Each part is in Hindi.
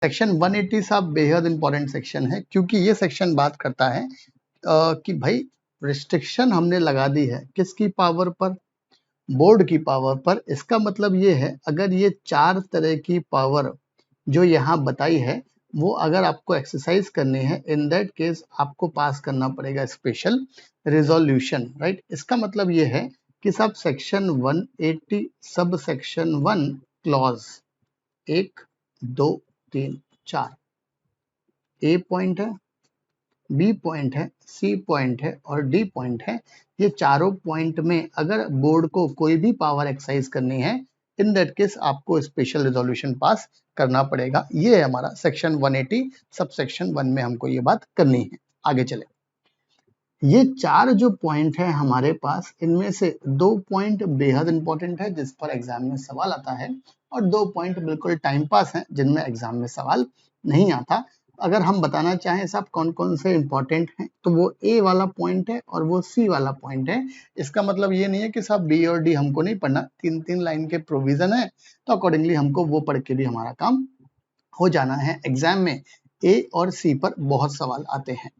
सेक्शन 180 साहब बेहद इंपॉर्टेंट सेक्शन है, क्योंकि ये सेक्शन बात करता है कि भाई रिस्ट्रिक्शन हमने लगा दी है किसकी पावर पर, बोर्ड की पावर पर। इसका मतलब ये है अगर ये 4 तरह की पावर जो यहाँ बताई है वो अगर आपको एक्सरसाइज करनी है, इन दैट केस आपको पास करना पड़ेगा स्पेशल रिजोल्यूशन, राइट। इसका मतलब ये है कि sub section 180 sub section 1 clause 1 2 3 4 ए पॉइंट है, बी पॉइंट है, सी पॉइंट है और डी पॉइंट है। ये चारों पॉइंट में अगर बोर्ड को कोई भी पावर एक्सरसाइज करनी है, इन दैट केस आपको स्पेशल रिजोल्यूशन पास करना पड़ेगा। ये है हमारा सेक्शन 180 सब सेक्शन 1 में हमको ये बात करनी है। आगे चले, ये 4 जो पॉइंट है हमारे पास, इनमें से 2 पॉइंट बेहद इंपॉर्टेंट है जिस पर एग्जाम में सवाल आता है, और 2 पॉइंट बिल्कुल टाइम पास हैं जिनमें एग्जाम में सवाल नहीं आता। अगर हम बताना चाहें साहब कौन कौन से इंपॉर्टेंट हैं, तो वो ए वाला पॉइंट है और वो सी वाला पॉइंट है। इसका मतलब ये नहीं है कि साहब बी और डी हमको नहीं पढ़ना, 3-3 लाइन के प्रोविजन है, तो अकॉर्डिंगली हमको वो पढ़ के भी हमारा काम हो जाना है। एग्जाम में ए और सी पर बहुत सवाल आते हैं।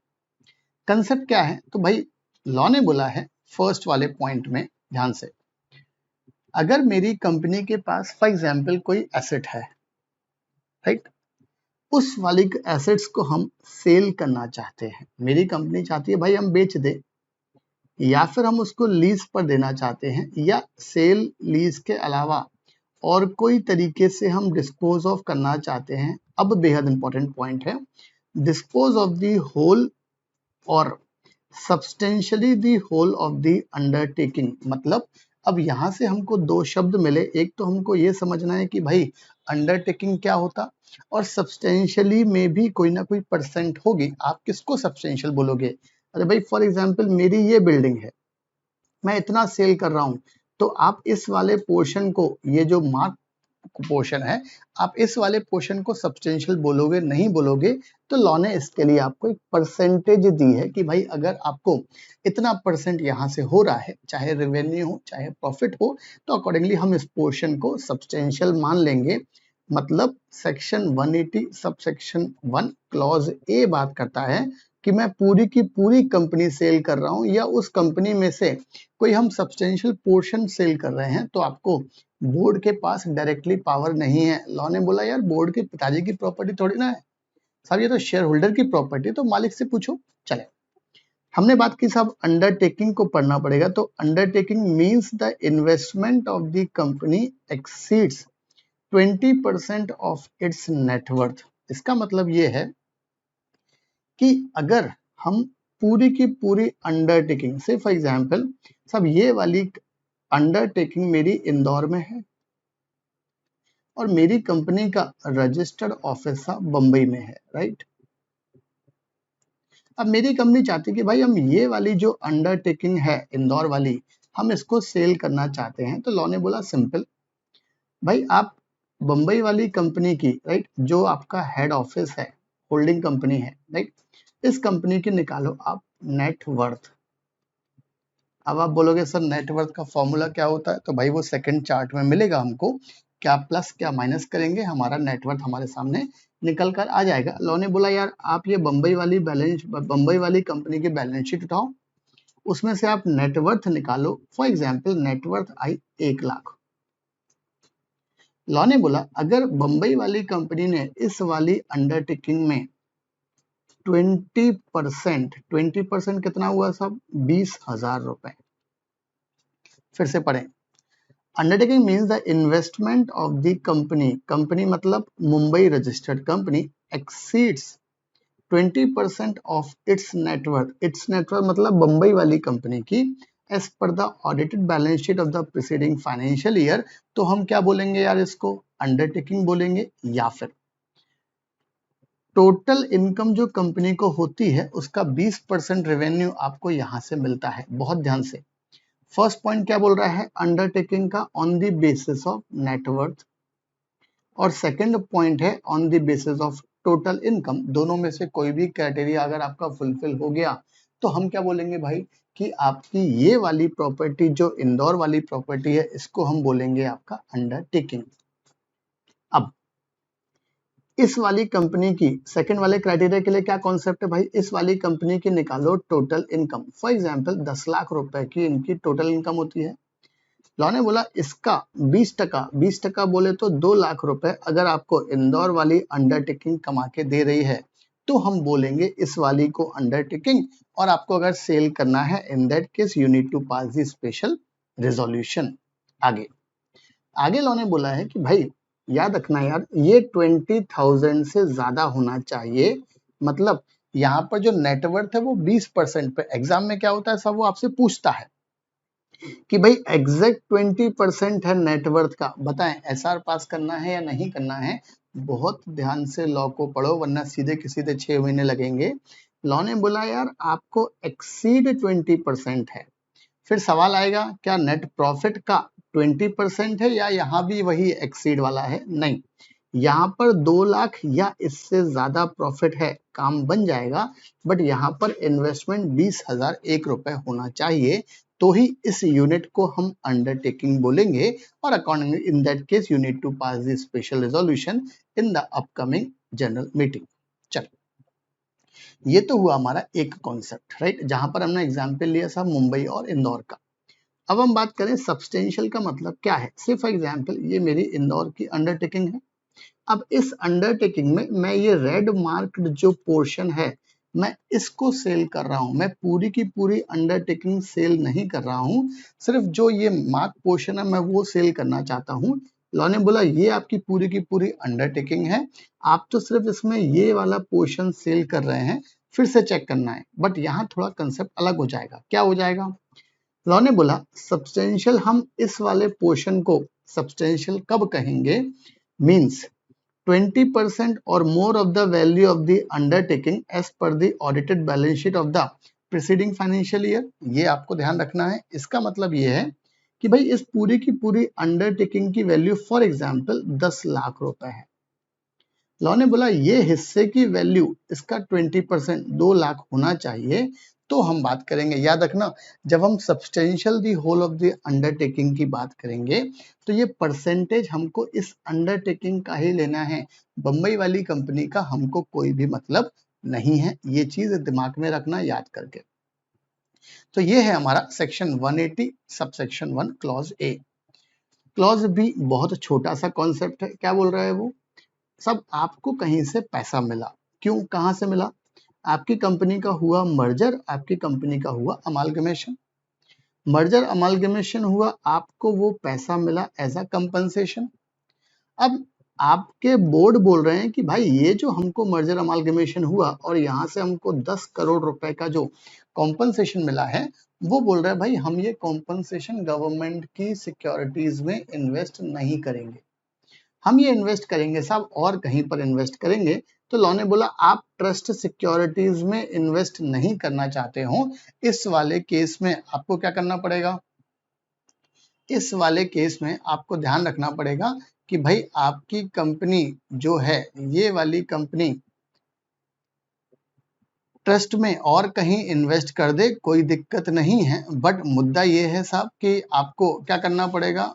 कंसेप्ट क्या है, तो भाई लॉ ने बोला है फर्स्ट वाले पॉइंट में ध्यान से, अगर मेरी कंपनी के पास फॉर एग्जांपल कोई एसेट है, राइट, उस वाली एसेट्स को हम सेल करना चाहते हैं। मेरी कंपनी चाहती है भाई हम बेच दे, या फिर हम उसको लीज पर देना चाहते हैं, या सेल लीज के अलावा और कोई तरीके से हम डिस्पोज ऑफ करना चाहते हैं। अब बेहद इंपॉर्टेंट पॉइंट है, डिस्पोज ऑफ द होल और substantially the whole of the undertaking. मतलब अब यहाँ से हमको 2 शब्द मिले, एक तो हमको ये समझना है कि भाई अंडरटेकिंग क्या होता, और सब्सटेंशियली में भी कोई ना कोई परसेंट होगी। आप किसको सब्सटेंशियल बोलोगे? अरे भाई फॉर एग्जांपल मेरी ये बिल्डिंग है, मैं इतना सेल कर रहा हूँ, तो आप इस वाले पोर्शन को, ये जो मार्क पोर्शन है, आप इस वाले पोर्शन को सब्सटेंशियल बोलोगे नहीं बोलोगे। तो लॉ ने इसके लिए आपको एक परसेंटेज दी है कि भाई अगर आपको इतना परसेंट यहाँ से हो रहा है, चाहे रेवेन्यू हो चाहे प्रॉफिट हो, तो अकॉर्डिंगली हम इस पोर्शन को सब्सटेंशियल मान लेंगे। मतलब सेक्शन 180 सब सेक्शन 1 क्लॉज ए बात करता है कि मैं पूरी की पूरी कंपनी सेल कर रहा हूँ, या उस कंपनी में से कोई हम सब्सटेंशियल पोर्शन सेल कर रहे हैं, तो आपको बोर्ड के पास डायरेक्टली पावर नहीं है। लॉ ने बोला यार बोर्ड के पिताजी की प्रॉपर्टी थोड़ी ना है साहब, ये तो शेयर होल्डर की प्रॉपर्टी, तो मालिक से पूछो। चले, हमने बात की साहब अंडरटेकिंग को पढ़ना पड़ेगा। तो undertaking means the investment of the company exceeds 20% of its net worth. इसका मतलब ये है कि अगर हम पूरी की पूरी अंडरटेकिंग से, फॉर एग्जांपल सब ये वाली अंडरटेकिंग मेरी इंदौर में है और मेरी कंपनी का रजिस्टर्ड ऑफिस बंबई में है, राइट। अब मेरी कंपनी चाहती है कि भाई हम ये वाली जो अंडरटेकिंग है इंदौर वाली, हम इसको सेल करना चाहते हैं। तो लॉ ने बोला सिंपल, भाई आप बंबई वाली कंपनी की, राइट, जो आपका हेड ऑफिस है, होल्डिंग कंपनी है, राइट, इस कंपनी की निकालो आप नेट वर्थ। अब आप बोलोगे सर नेटवर्थ का फॉर्मूला क्या होता है, तो भाई वो सेकंड चार्ट में मिलेगा हमको, क्या प्लस क्या माइनस करेंगे, हमारा नेटवर्थ हमारे सामने निकल कर आ जाएगा। लॉ ने बोला यार आप ये बंबई वाली कंपनी की बैलेंस शीट उठाओ, उसमें से आप नेटवर्थ निकालो। For example net worth I 1 lakh. Law ने बोला अगर बंबई वाली कंपनी ने इस वाली अंडरटेकिंग में 20% कितना हुआ साहब, 20,000 रुपए। फिर से पढ़ें, undertaking means the investment of the company मतलब Mumbai registered company exceeds 20% of its net worth मतलब बंबई वाली कंपनी की, as per the audited balance sheet of the preceding financial year. तो हम क्या बोलेंगे यार, इसको अंडरटेकिंग बोलेंगे, या फिर टोटल इनकम जो कंपनी को होती है उसका 20% रेवेन्यू आपको यहां से मिलता है। बहुत ध्यान से, फर्स्ट पॉइंट क्या बोल रहा है, अंडरटेकिंग का on the basis of net worth, और सेकंड पॉइंट है on the basis of total income. दोनों में से कोई भी क्राइटेरिया अगर आपका फुलफिल हो गया तो हम क्या बोलेंगे भाई कि आपकी ये वाली प्रॉपर्टी जो इंदौर वाली प्रॉपर्टी है, इसको हम बोलेंगे आपका अंडरटेकिंग। अब इस वाली कंपनी की सेकंड वाले क्राइटेरिया के लिए क्या कॉन्सेप्ट है भाई, इस वाली कंपनी की निकालो total income. For example 10 lakh रुपए की इनकी टोटल इनकम होती है। लॉ ने बोला इसका 20% बोले तो 2 लाख रुपए अगर आपको इंदौर वाली अंडरटेकिंग कमा के दे रही है तो हम बोलेंगे इस वाली को अंडरटेकिंग, और आपको अगर सेल करना है in that case you need to pass the special resolution. आगे आगे लॉ ने बोला है कि भाई याद रखना यार, ये 20,000 से ज्यादा होना चाहिए। मतलब यहाँ पर जो नेटवर्थ है वो 20% पे, एग्जाम में क्या होता है सब वो आपसे पूछता है कि भाई एग्जैक्ट 20% है नेटवर्थ का, बताएं एसआर पास करना है या नहीं करना है। बहुत ध्यान से लॉ को पढ़ो वरना सीधे किसी से 6 महीने लगेंगे। लॉ ने बोला यार आपको एक्सीड 20% है, फिर सवाल आएगा क्या नेट प्रॉफिट का 20% है या यहाँ भी वही एक्सीड वाला है, नहीं, यहाँ पर 2 लाख या इससे ज्यादा प्रॉफिट है, काम बन जाएगा, बट यहाँ पर इन्वेस्टमेंट 20,001 रुपए होना चाहिए, तो ही इस यूनिट को हम अंडरटेकिंग बोलेंगे, और accordingly in that case you need to pass the special resolution in the upcoming general meeting. चलो ये तो हुआ हमारा एक कॉन्सेप्ट, राइट, जहां पर हमने एग्जाम्पल लिया था मुंबई और इंदौर का। अब हम बात करें सब्सटेंशियल का मतलब क्या है। सिर्फ एग्जाम्पल ये मेरी इंदौर की अंडरटेकिंग है। अब इस अंडरटेकिंग में मैं ये रेड मार्क्ड जो पोर्शन है मैं इसको सेल कर रहा हूं, मैं पूरी की पूरी अंडरटेकिंग सेल नहीं कर रहा हूं, सिर्फ जो ये मार्क पोर्शन है मैं वो सेल करना चाहता हूं। लॉ ने बोला ये आपकी पूरी की पूरी अंडरटेकिंग है, आप तो सिर्फ इसमें ये वाला पोर्शन सेल कर रहे हैं, फिर से चेक करना है, बट यहाँ थोड़ा कंसेप्ट अलग हो जाएगा। क्या हो जाएगा, लॉ ने बोला सब्सटेंशियल हम इस वाले पोर्शन को सब्सटेंशियल कब कहेंगे, means 20% or more of the value of the undertaking as per the audited balance sheet of the preceding financial year। ये आपको ध्यान रखना है। इसका मतलब ये है कि भाई इस पूरी की पूरी अंडरटेकिंग की वैल्यू फॉर एग्जांपल 10 लाख रुपए है। लॉ ने बोला ये हिस्से की वैल्यू इसका 20% 2 लाख होना चाहिए, तो हम बात करेंगे। याद रखना जब हम substantial the whole of the undertaking की बात करेंगे तो ये परसेंटेज हमको इस अंडरटेकिंग का ही लेना है, बम्बई वाली कंपनी का हमको कोई भी मतलब नहीं है। ये चीज दिमाग में रखना याद करके। तो ये है हमारा section 180 subsection 1 clause A. Clause B बहुत छोटा सा कॉन्सेप्ट है। क्या बोल रहा है वो, सब आपको कहीं से पैसा मिला, क्यों कहां से मिला, आपकी कंपनी का हुआ मर्जर, आपकी कंपनी का हुआ अमालगमेशन, मर्जर अमालगमेशन हुआ, आपको वो पैसा मिला एज अ कंपनसेशन। अब आपके बोर्ड बोल रहे हैं कि भाई ये जो हमको मर्जर अमालगमेशन हुआ और यहाँ से हमको 10 करोड़ रुपए का जो कॉम्पनसेशन मिला है, वो बोल रहे हैं भाई हम ये कॉम्पनसेशन गवर्नमेंट की सिक्योरिटीज में इन्वेस्ट नहीं करेंगे, हम ये इन्वेस्ट करेंगे साहब और कहीं पर इन्वेस्ट करेंगे। तो लॉ ने बोला आप ट्रस्ट सिक्योरिटीज में इन्वेस्ट नहीं करना चाहते हो, इस वाले केस में आपको क्या करना पड़ेगा, इस वाले केस में आपको ध्यान रखना पड़ेगा कि भाई आपकी कंपनी जो है ये वाली कंपनी ट्रस्ट में और कहीं इन्वेस्ट कर दे, कोई दिक्कत नहीं है, बट मुद्दा ये है साहब कि आपको क्या करना पड़ेगा,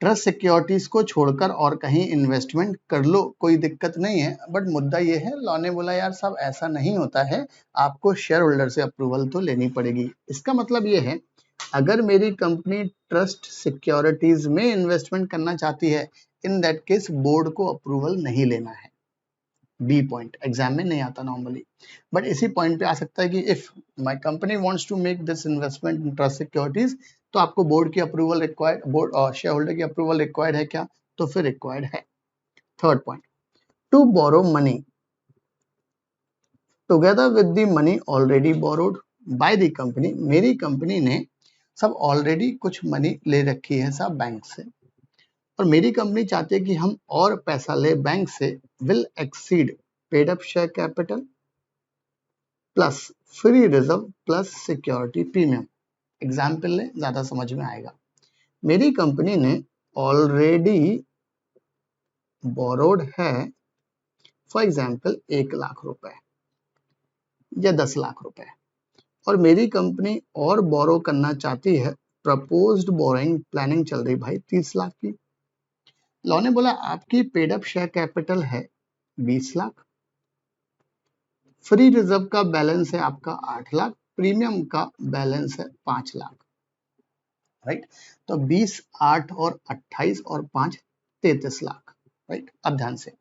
ट्रस्ट सिक्योरिटीज को छोड़कर और कहीं इन्वेस्टमेंट कर लो, कोई दिक्कत नहीं है, बट मुद्दा ये है लॉ ने बोला यार साहब ऐसा नहीं होता है, आपको शेयर होल्डर से अप्रूवल तो लेनी पड़ेगी। इसका मतलब ये है अगर मेरी कंपनी ट्रस्ट सिक्योरिटीज में इन्वेस्टमेंट करना चाहती है, इन दैट केस बोर्ड को अप्रूवल नहीं लेना है। बी पॉइंट एग्जाम में नहीं आता नॉर्मली, बट इसी पॉइंट पे आ सकता है कि if my company wants to make this investment in trust securities तो आपको बोर्ड की अप्रूवल रिक्वायर्ड, बोर्ड और शेयर होल्डर की अप्रूवल रिक्वायर्ड है क्या, तो फिर रिक्वायर्ड है। Third point, to borrow money together with the money already borrowed by the company, मेरी कंपनी ने सब ऑलरेडी कुछ मनी ले रखी है साहब बैंक से, और मेरी कंपनी चाहती है कि हम और पैसा ले बैंक से, will exceed paid up share capital plus free reserve plus security premium. Example ले ज्यादा समझ में आएगा। मेरी कंपनी ने ऑलरेडी बोरोड है फॉर एग्जाम्पल 1 लाख रुपए या 10 लाख रुपए, और मेरी कंपनी और बोरो करना चाहती है, प्रपोज्ड बोरोइंग प्लानिंग चल रही भाई 30 लाख की, लॉ ने बोला आपकी पेड अप शेयर कैपिटल है 20 लाख, फ्री रिजर्व का बैलेंस है आपका 8 लाख, प्रीमियम का बैलेंस है 5 लाख, राइट। तो 20, 8 और 28 और 5 33 लाख, राइट। अब ध्यान से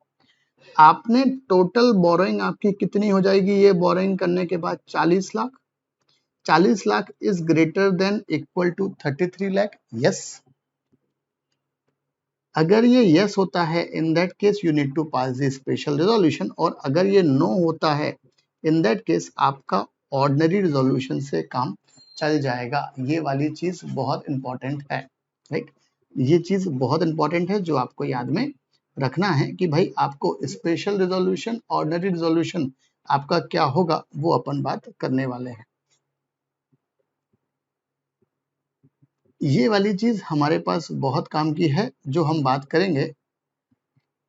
आपने टोटल बोरोइंग आपकी कितनी हो जाएगी ये बोरोइंग करने के बाद 40 lakh. 40 lakh is greater than equal to 33 lakh, yes. अगर ये यस होता है in that case you need to pass the special resolution, और अगर ये नो होता है इन दैट केस आपका ऑर्डिनरी रिजोल्यूशन से काम चल जाएगा। ये वाली चीज बहुत इंपॉर्टेंट है, राइट। ये चीज बहुत इंपॉर्टेंट है जो आपको याद में रखना है कि भाई आपको स्पेशल रिजोल्यूशन ऑर्डिनरी रिजोल्यूशन आपका क्या होगा वो अपन बात करने वाले हैं। ये वाली चीज हमारे पास बहुत काम की है जो हम बात करेंगे,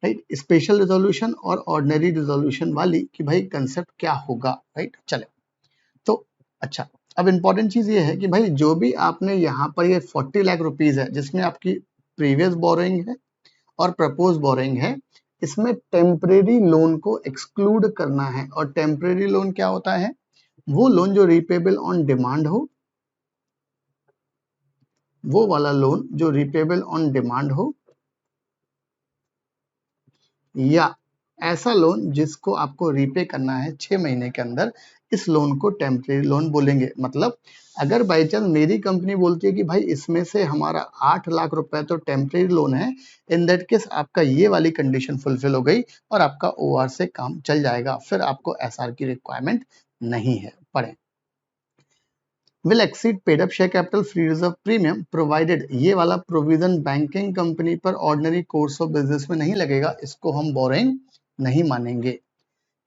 राइट। स्पेशल रिजोल्यूशन और ऑर्डिनरी रिजोल्यूशन वाली कि भाई कंसेप्ट क्या होगा, राइट। चले तो अच्छा, अब इंपॉर्टेंट चीज ये है कि भाई जो भी आपने यहाँ पर ये 40 लाख रुपीज है जिसमें आपकी प्रीवियस बोरोइंग है और प्रपोज बोरोइंग है, इसमें टेम्परेरी लोन को एक्सक्लूड करना है। और टेम्परेरी लोन क्या होता है? वो लोन जो रिपेबल ऑन डिमांड हो, वो वाला लोन जो रिपेबल ऑन डिमांड हो, या ऐसा लोन जिसको आपको रीपे करना है 6 महीने के अंदर, इस लोन को टेम्परेरी लोन बोलेंगे। मतलब अगर बाई चांस मेरी कंपनी बोलती है कि भाई इसमें से हमारा 8 लाख रुपए तो टेम्परेरी लोन है, इन दैट केस आपका ये वाली कंडीशन फुलफिल हो गई और आपका ओआर से काम चल जाएगा, फिर आपको एसआर की रिक्वायरमेंट नहीं है। पढ़ें। will exceed paid up share capital free reserve premium provided, ये वाला प्रोविजन बैंकिंग कंपनी पर ऑर्डिनरी कोर्स ऑफ बिजनेस में नहीं लगेगा, इसको हम बोरिंग नहीं मानेंगे।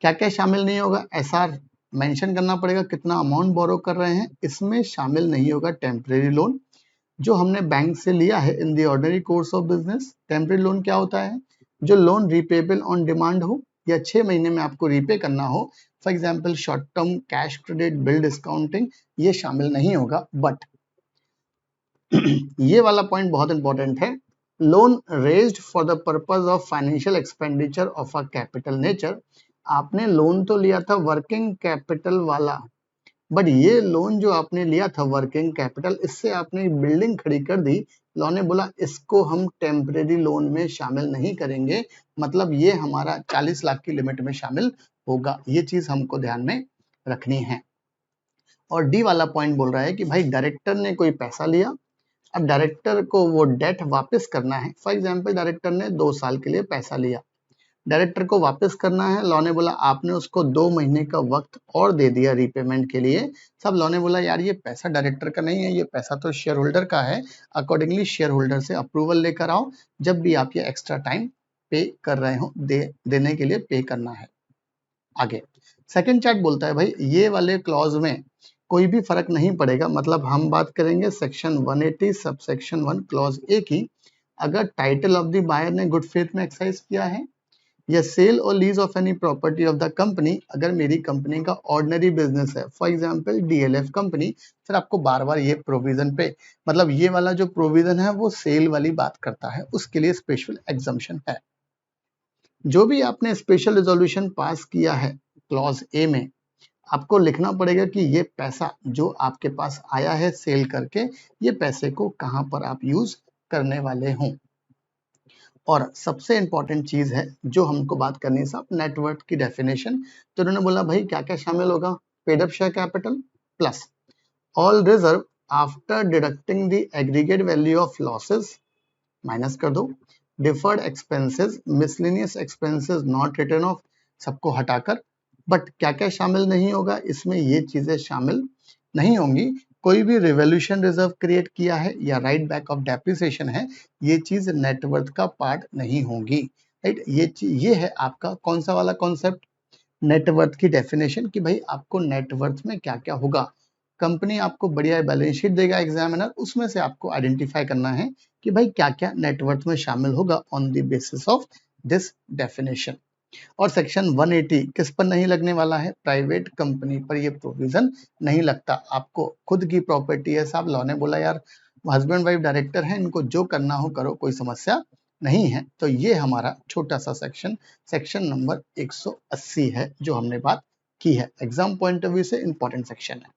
क्या क्या शामिल नहीं होगा? एसआर मेंशन करना पड़ेगा, कितना अमाउंट बोरो कर रहे हैं। इसमें शामिल नहीं होगा टेम्परेरी लोन जो हमने बैंक से लिया है in the ordinary course of business. Temporary loan क्या होता है? जो लोन रिपेबल ऑन डिमांड हो या 6 महीने में आपको रीपे करना हो, for example short term cash credit bill discounting, ये शामिल नहीं होगा। बट ये वाला पॉइंट बहुत इंपॉर्टेंट है, loan raised for the purpose of financial expenditure of a capital nature. आपने लोन तो लिया था वर्किंग कैपिटल वाला, बट ये लोन जो आपने लिया था वर्किंग कैपिटल, इससे आपने बिल्डिंग खड़ी कर दी, लॉ ने बोला इसको हम टेम्परेरी लोन में शामिल नहीं करेंगे। मतलब ये हमारा 40 लाख की लिमिट में शामिल होगा। ये चीज हमको ध्यान में रखनी है। और डी वाला पॉइंट बोल रहा है कि भाई डायरेक्टर ने कोई पैसा लिया, अब डायरेक्टर को वो डेट वापस करना है। फॉर एग्जाम्पल डायरेक्टर ने 2 साल के लिए पैसा लिया, डायरेक्टर को वापस करना है। लॉ ने बोला आपने उसको 2 महीने का वक्त और दे दिया रीपेमेंट के लिए। सब लॉ ने बोला यार ये पैसा डायरेक्टर का नहीं है, ये पैसा तो शेयर होल्डर का है, अकॉर्डिंगली शेयर होल्डर से अप्रूवल लेकर आओ, जब भी आप ये एक्स्ट्रा टाइम पे कर रहे हो देने के लिए पे करना है। आगे सेकंड चार्ट बोलता है भाई ये वाले क्लॉज में कोई भी फर्क नहीं पड़ेगा। मतलब हम बात करेंगे सेक्शन 180 सब सेक्शन 1 क्लॉज ए की। अगर टाइटल ऑफ द बायर ने गुड फेथ में एक्सरसाइज किया है, या सेल और lease of any property of the company, अगर मेरी कंपनी का ऑर्डिनरी बिजनेस है, फॉर एग्जांपल डीएलएफ कंपनी, फिर आपको बार बार ये प्रोविजन पे, मतलब ये वाला जो प्रोविजन है वो सेल वाली बात करता है, उसके लिए स्पेशल एग्जम्पशन है। जो भी आपने स्पेशल रिजोल्यूशन पास किया है क्लॉज ए में, आपको लिखना पड़ेगा कि ये पैसा जो आपके पास आया है सेल करके, ये पैसे को कहां पर आप यूज करने वाले हों। और सबसे इंपॉर्टेंट चीज है जो हमको बात करनी है साहब, नेटवर्थ की डेफिनेशन। तो उन्होंने बोला भाई क्या क्या शामिल होगा? Paid up share capital plus all reserve after deducting the aggregate value of losses, minus कर दो deferred expenses, miscellaneous expenses not return of, सबको हटाकर। बट क्या क्या शामिल नहीं होगा इसमें? ये चीजें शामिल नहीं होंगी। कोई भी रिवोल्यूशन रिजर्व क्रिएट किया है या राइट बैक ऑफ डेप्रिसिएशन है, ये चीज नेटवर्थ का पार्ट नहीं होगी, राइट। ये है आपका कौन सा वाला कॉन्सेप्ट? नेटवर्थ की डेफिनेशन कि भाई आपको नेटवर्थ में क्या क्या होगा। कंपनी आपको बढ़िया बैलेंस शीट देगा एग्जामिनर, उसमें से आपको आइडेंटिफाई करना है कि भाई क्या क्या नेटवर्थ में शामिल होगा on the basis of this definition. और सेक्शन 180 किस पर नहीं लगने वाला है? प्राइवेट कंपनी पर ये प्रोविजन नहीं लगता। आपको खुद की प्रॉपर्टी है साहब, लॉ ने बोला यार हस्बैंड वाइफ डायरेक्टर है, इनको जो करना हो करो, कोई समस्या नहीं है, तो ये हमारा छोटा सा सेक्शन नंबर 180 है जो हमने बात की है। एग्जाम पॉइंट ऑफ व्यू से इंपॉर्टेंट सेक्शन है।